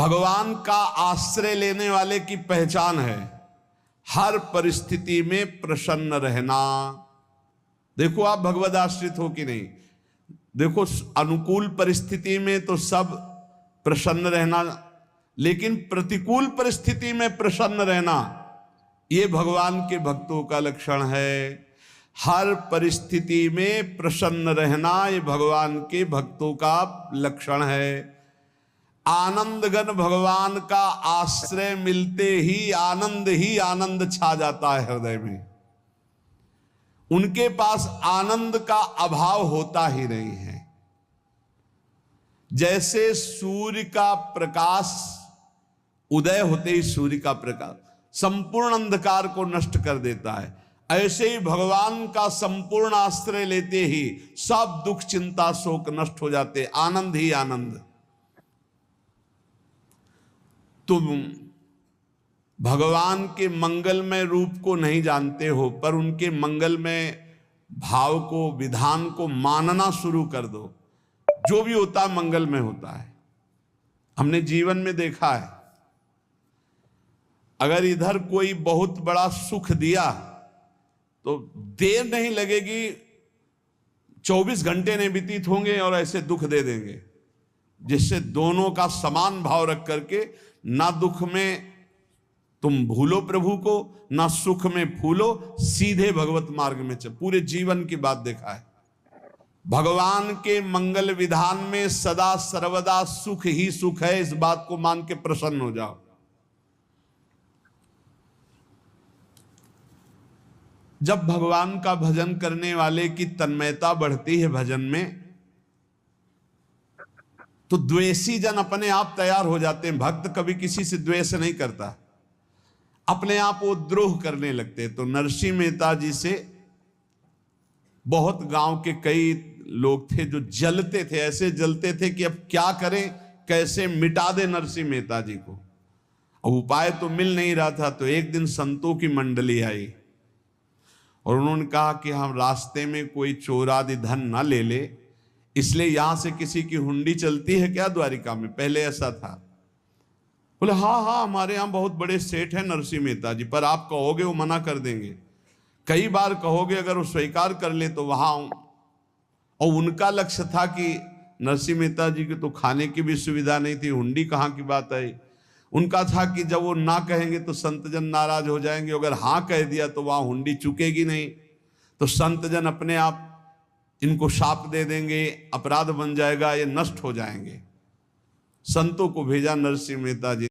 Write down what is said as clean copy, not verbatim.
भगवान का आश्रय लेने वाले की पहचान है हर परिस्थिति में प्रसन्न रहना। देखो आप भगवद आश्रित हो कि नहीं। देखो अनुकूल परिस्थिति में तो सब प्रसन्न रहना, लेकिन प्रतिकूल परिस्थिति में प्रसन्न रहना ये भगवान के भक्तों का लक्षण है। हर परिस्थिति में प्रसन्न रहना ये भगवान के भक्तों का लक्षण है। आनंदगन भगवान का आश्रय मिलते ही आनंद छा जाता है हृदय में। उनके पास आनंद का अभाव होता ही नहीं है। जैसे सूर्य का प्रकाश उदय होते ही सूर्य का प्रकाश संपूर्ण अंधकार को नष्ट कर देता है, ऐसे ही भगवान का संपूर्ण आश्रय लेते ही सब दुख चिंता शोक नष्ट हो जाते, आनंद ही आनंद। तुम भगवान के मंगलमय रूप को नहीं जानते हो, पर उनके मंगलमय भाव को विधान को मानना शुरू कर दो। जो भी होता है मंगलमय होता है। हमने जीवन में देखा है, अगर इधर कोई बहुत बड़ा सुख दिया तो देर नहीं लगेगी, 24 घंटे नहीं व्यतीत होंगे और ऐसे दुख दे देंगे, जिससे दोनों का समान भाव रख करके ना दुख में तुम भूलो प्रभु को, ना सुख में फूलो, सीधे भगवत मार्ग में चल। पूरे जीवन की बात देखा है। भगवान के मंगल विधान में सदा सर्वदा सुख ही सुख है, इस बात को मान के प्रसन्न हो जाओ। जब भगवान का भजन करने वाले की तन्मयता बढ़ती है भजन में, तो द्वेषी जन अपने आप तैयार हो जाते हैं। भक्त कभी किसी से द्वेष नहीं करता, अपने आप वो द्रोह करने लगते। तो नरसिंह मेहता जी से बहुत गांव के कई लोग थे जो जलते थे, ऐसे जलते थे कि अब क्या करें, कैसे मिटा दे नरसिंह मेहता जी को। अब उपाय तो मिल नहीं रहा था। तो एक दिन संतों की मंडली आई और उन्होंने कहा कि हम रास्ते में कोई चोर आदि धन ना ले ले, इसलिए यहां से किसी की हुंडी चलती है क्या द्वारिका में? पहले ऐसा था। बोले हाँ हमारे यहां बहुत बड़े सेठ हैं नरसिंह मेहता जी, पर आप कहोगे वो मना कर देंगे। कई बार कहोगे, अगर वो स्वीकार कर ले तो वहां। और उनका लक्ष्य था कि नरसिंह मेहता जी की तो खाने की भी सुविधा नहीं थी, हुंडी कहाँ की बात आई। उनका था कि जब वो ना कहेंगे तो संतजन नाराज हो जाएंगे, अगर हाँ कह दिया तो वहां हुंडी चुकेगी नहीं, तो संतजन अपने आप इनको शाप दे देंगे, अपराध बन जाएगा, ये नष्ट हो जाएंगे। संतों को भेजा नरसिंह मेहता जी